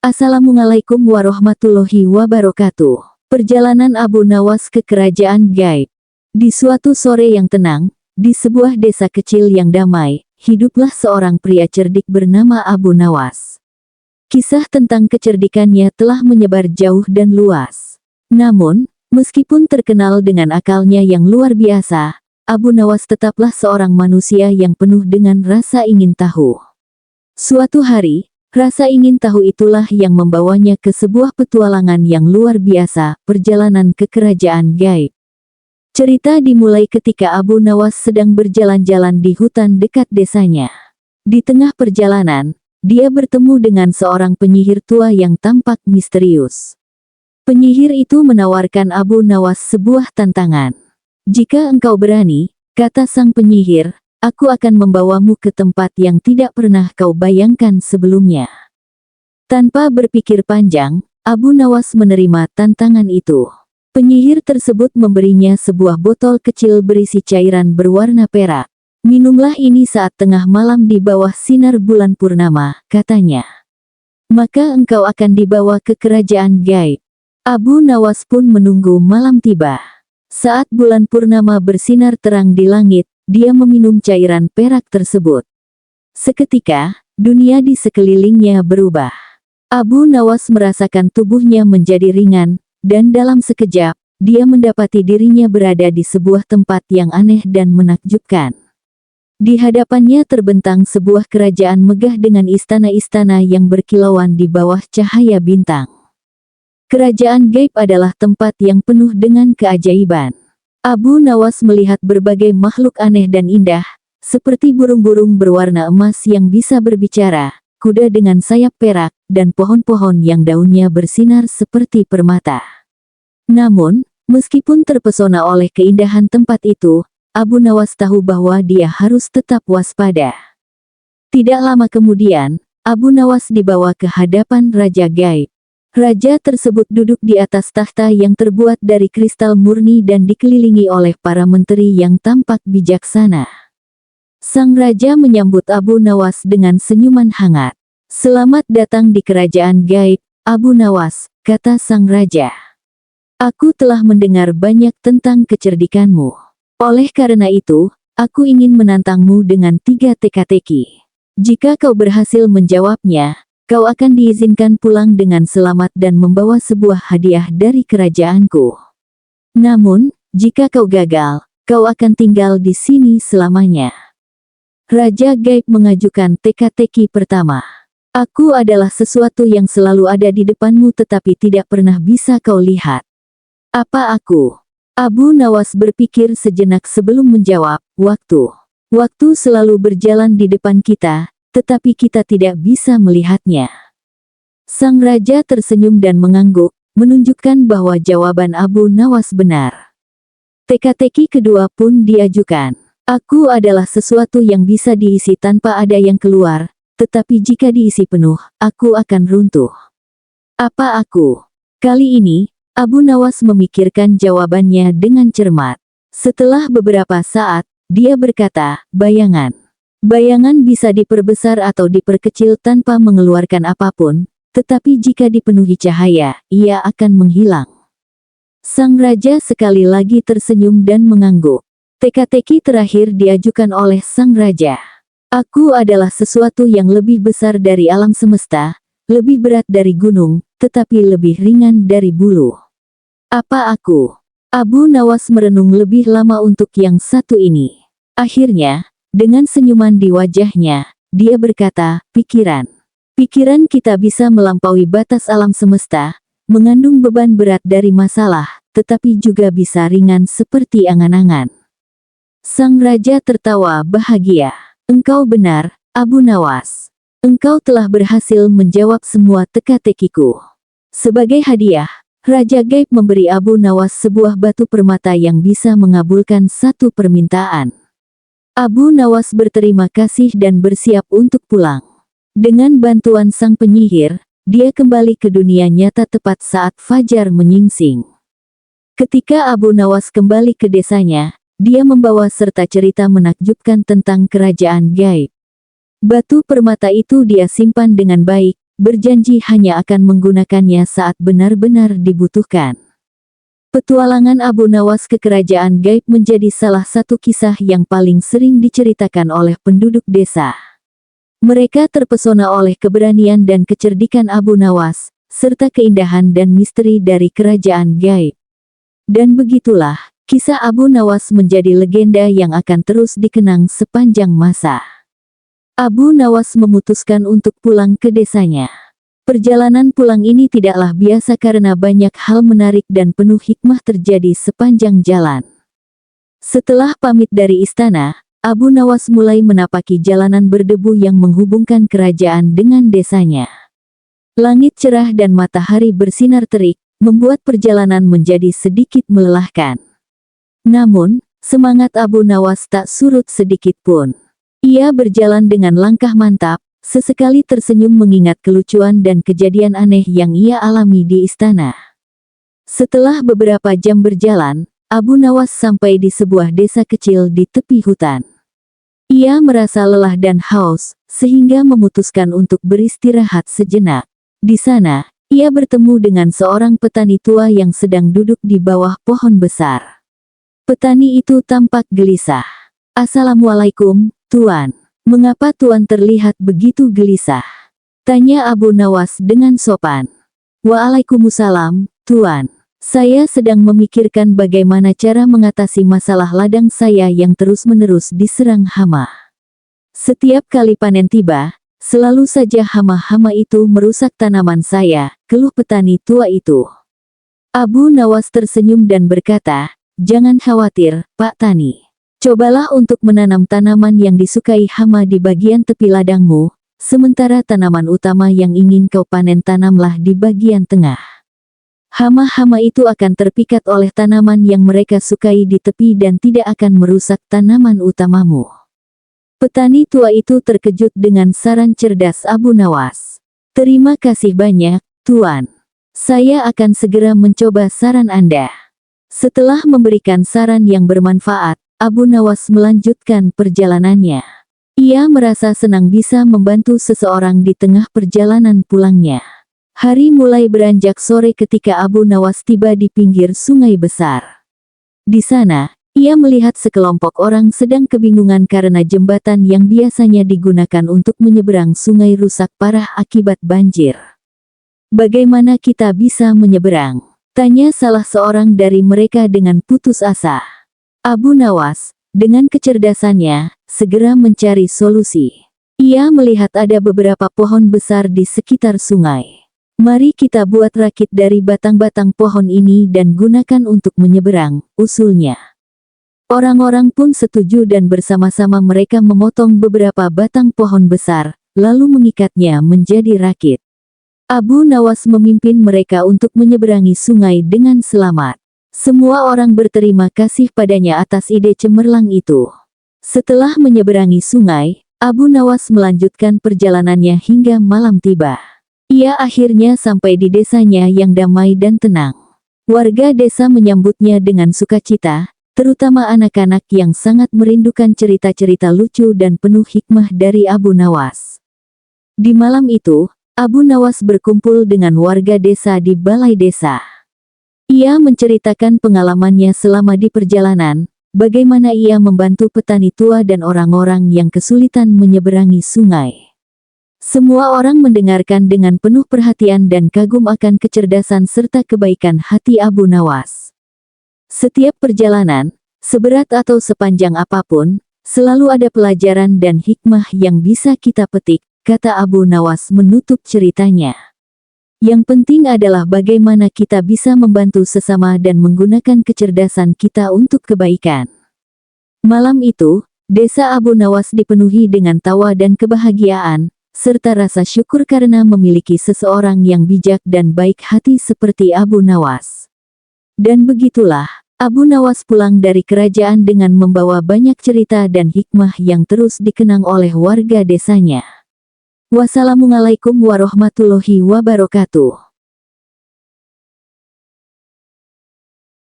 Assalamualaikum warahmatullahi wabarakatuh. Perjalanan Abu Nawas ke Kerajaan Gaib. Di suatu sore yang tenang, di sebuah desa kecil yang damai, hiduplah seorang pria cerdik bernama Abu Nawas. Kisah tentang kecerdikannya telah menyebar jauh dan luas. Namun, meskipun terkenal dengan akalnya yang luar biasa, Abu Nawas tetaplah seorang manusia yang penuh dengan rasa ingin tahu. Suatu hari, rasa ingin tahu itulah yang membawanya ke sebuah petualangan yang luar biasa, perjalanan ke Kerajaan Gaib. Cerita dimulai ketika Abu Nawas sedang berjalan-jalan di hutan dekat desanya. Di tengah perjalanan, dia bertemu dengan seorang penyihir tua yang tampak misterius. Penyihir itu menawarkan Abu Nawas sebuah tantangan. "Jika engkau berani," kata sang penyihir, "aku akan membawamu ke tempat yang tidak pernah kau bayangkan sebelumnya." Tanpa berpikir panjang, Abu Nawas menerima tantangan itu. Penyihir tersebut memberinya sebuah botol kecil berisi cairan berwarna perak. "Minumlah ini saat tengah malam di bawah sinar bulan purnama," katanya. "Maka engkau akan dibawa ke Kerajaan Gaib." Abu Nawas pun menunggu malam tiba. Saat bulan purnama bersinar terang di langit, dia meminum cairan perak tersebut. Seketika, dunia di sekelilingnya berubah. Abu Nawas merasakan tubuhnya menjadi ringan, dan dalam sekejap, dia mendapati dirinya berada di sebuah tempat yang aneh dan menakjubkan. Di hadapannya terbentang sebuah kerajaan megah dengan istana-istana yang berkilauan di bawah cahaya bintang. Kerajaan Gaib adalah tempat yang penuh dengan keajaiban. Abu Nawas melihat berbagai makhluk aneh dan indah, seperti burung-burung berwarna emas yang bisa berbicara, kuda dengan sayap perak, dan pohon-pohon yang daunnya bersinar seperti permata. Namun, meskipun terpesona oleh keindahan tempat itu, Abu Nawas tahu bahwa dia harus tetap waspada. Tidak lama kemudian, Abu Nawas dibawa ke hadapan Raja Gaib. Raja tersebut duduk di atas tahta yang terbuat dari kristal murni dan dikelilingi oleh para menteri yang tampak bijaksana. Sang raja menyambut Abu Nawas dengan senyuman hangat. "Selamat datang di Kerajaan Gaib, Abu Nawas," kata sang raja. "Aku telah mendengar banyak tentang kecerdikanmu. Oleh karena itu, aku ingin menantangmu dengan 3 teka-teki. Jika kau berhasil menjawabnya, kau akan diizinkan pulang dengan selamat dan membawa sebuah hadiah dari kerajaanku. Namun, jika kau gagal, kau akan tinggal di sini selamanya." Raja Gaib mengajukan teka-teki pertama. "Aku adalah sesuatu yang selalu ada di depanmu tetapi tidak pernah bisa kau lihat. Apa aku?" Abu Nawas berpikir sejenak sebelum menjawab, Waktu selalu berjalan di depan kita, tetapi kita tidak bisa melihatnya." Sang raja tersenyum dan mengangguk, menunjukkan bahwa jawaban Abu Nawas benar. Teka-teki kedua pun diajukan. "Aku adalah sesuatu yang bisa diisi tanpa ada yang keluar, tetapi jika diisi penuh, aku akan runtuh. Apa aku?" Kali ini, Abu Nawas memikirkan jawabannya dengan cermat. Setelah beberapa saat, dia berkata, "Bayangan. Bayangan bisa diperbesar atau diperkecil tanpa mengeluarkan apapun, tetapi jika dipenuhi cahaya, ia akan menghilang." Sang raja sekali lagi tersenyum dan mengangguk. Teka-teki terakhir diajukan oleh sang raja. "Aku adalah sesuatu yang lebih besar dari alam semesta, lebih berat dari gunung, tetapi lebih ringan dari bulu. Apa aku?" Abu Nawas merenung lebih lama untuk yang satu ini. Akhirnya, dengan senyuman di wajahnya, dia berkata, "Pikiran. Pikiran kita bisa melampaui batas alam semesta, mengandung beban berat dari masalah, tetapi juga bisa ringan seperti angan-angan." Sang raja tertawa bahagia. "Engkau benar, Abu Nawas. Engkau telah berhasil menjawab semua teka-tekiku." Sebagai hadiah, Raja Gaib memberi Abu Nawas sebuah batu permata yang bisa mengabulkan satu permintaan. Abu Nawas berterima kasih dan bersiap untuk pulang. Dengan bantuan sang penyihir, dia kembali ke dunia nyata tepat saat fajar menyingsing. Ketika Abu Nawas kembali ke desanya, dia membawa serta cerita menakjubkan tentang Kerajaan Gaib. Batu permata itu dia simpan dengan baik, berjanji hanya akan menggunakannya saat benar-benar dibutuhkan. Petualangan Abu Nawas ke kerajaan gaib menjadi salah satu kisah yang paling sering diceritakan oleh penduduk desa. Mereka terpesona oleh keberanian dan kecerdikan Abu Nawas, serta keindahan dan misteri dari kerajaan gaib. Dan begitulah, kisah Abu Nawas menjadi legenda yang akan terus dikenang sepanjang masa. Abu Nawas memutuskan untuk pulang ke desanya. Perjalanan pulang ini tidaklah biasa karena banyak hal menarik dan penuh hikmah terjadi sepanjang jalan. Setelah pamit dari istana, Abu Nawas mulai menapaki jalanan berdebu yang menghubungkan kerajaan dengan desanya. Langit cerah dan matahari bersinar terik, membuat perjalanan menjadi sedikit melelahkan. Namun, semangat Abu Nawas tak surut sedikit pun. Ia berjalan dengan langkah mantap, sesekali tersenyum mengingat kelucuan dan kejadian aneh yang ia alami di istana. Setelah beberapa jam berjalan, Abu Nawas sampai di sebuah desa kecil di tepi hutan. Ia merasa lelah dan haus, sehingga memutuskan untuk beristirahat sejenak. Di sana, ia bertemu dengan seorang petani tua yang sedang duduk di bawah pohon besar. Petani itu tampak gelisah. "Assalamualaikum, Tuan. Mengapa Tuan terlihat begitu gelisah?" tanya Abu Nawas dengan sopan. "Waalaikumsalam, Tuan. Saya sedang memikirkan bagaimana cara mengatasi masalah ladang saya yang terus-menerus diserang hama. Setiap kali panen tiba, selalu saja hama-hama itu merusak tanaman saya," keluh petani tua itu. Abu Nawas tersenyum dan berkata, "Jangan khawatir, Pak Tani. Cobalah untuk menanam tanaman yang disukai hama di bagian tepi ladangmu, sementara tanaman utama yang ingin kau panen tanamlah di bagian tengah. Hama-hama itu akan terpikat oleh tanaman yang mereka sukai di tepi dan tidak akan merusak tanaman utamamu." Petani tua itu terkejut dengan saran cerdas Abu Nawas. "Terima kasih banyak, Tuan. Saya akan segera mencoba saran Anda." Setelah memberikan saran yang bermanfaat, Abu Nawas melanjutkan perjalanannya. Ia merasa senang bisa membantu seseorang di tengah perjalanan pulangnya. Hari mulai beranjak sore ketika Abu Nawas tiba di pinggir sungai besar. Di sana, ia melihat sekelompok orang sedang kebingungan karena jembatan yang biasanya digunakan untuk menyeberang sungai rusak parah akibat banjir. "Bagaimana kita bisa menyeberang?" tanya salah seorang dari mereka dengan putus asa. Abu Nawas, dengan kecerdasannya, segera mencari solusi. Ia melihat ada beberapa pohon besar di sekitar sungai. "Mari kita buat rakit dari batang-batang pohon ini dan gunakan untuk menyeberang," usulnya. Orang-orang pun setuju dan bersama-sama mereka memotong beberapa batang pohon besar, lalu mengikatnya menjadi rakit. Abu Nawas memimpin mereka untuk menyeberangi sungai dengan selamat. Semua orang berterima kasih padanya atas ide cemerlang itu. Setelah menyeberangi sungai, Abu Nawas melanjutkan perjalanannya hingga malam tiba. Ia akhirnya sampai di desanya yang damai dan tenang. Warga desa menyambutnya dengan sukacita, terutama anak-anak yang sangat merindukan cerita-cerita lucu dan penuh hikmah dari Abu Nawas. Di malam itu, Abu Nawas berkumpul dengan warga desa di balai desa. Ia menceritakan pengalamannya selama di perjalanan, bagaimana ia membantu petani tua dan orang-orang yang kesulitan menyeberangi sungai. Semua orang mendengarkan dengan penuh perhatian dan kagum akan kecerdasan serta kebaikan hati Abu Nawas. Setiap perjalanan, seberat atau sepanjang apapun, selalu ada pelajaran dan hikmah yang bisa kita petik, kata Abu Nawas menutup ceritanya. Yang penting adalah bagaimana kita bisa membantu sesama dan menggunakan kecerdasan kita untuk kebaikan. Malam itu, desa Abu Nawas dipenuhi dengan tawa dan kebahagiaan, serta rasa syukur karena memiliki seseorang yang bijak dan baik hati seperti Abu Nawas. Dan begitulah, Abu Nawas pulang dari kerajaan dengan membawa banyak cerita dan hikmah yang terus dikenang oleh warga desanya. Wassalamualaikum warahmatullahi wabarakatuh.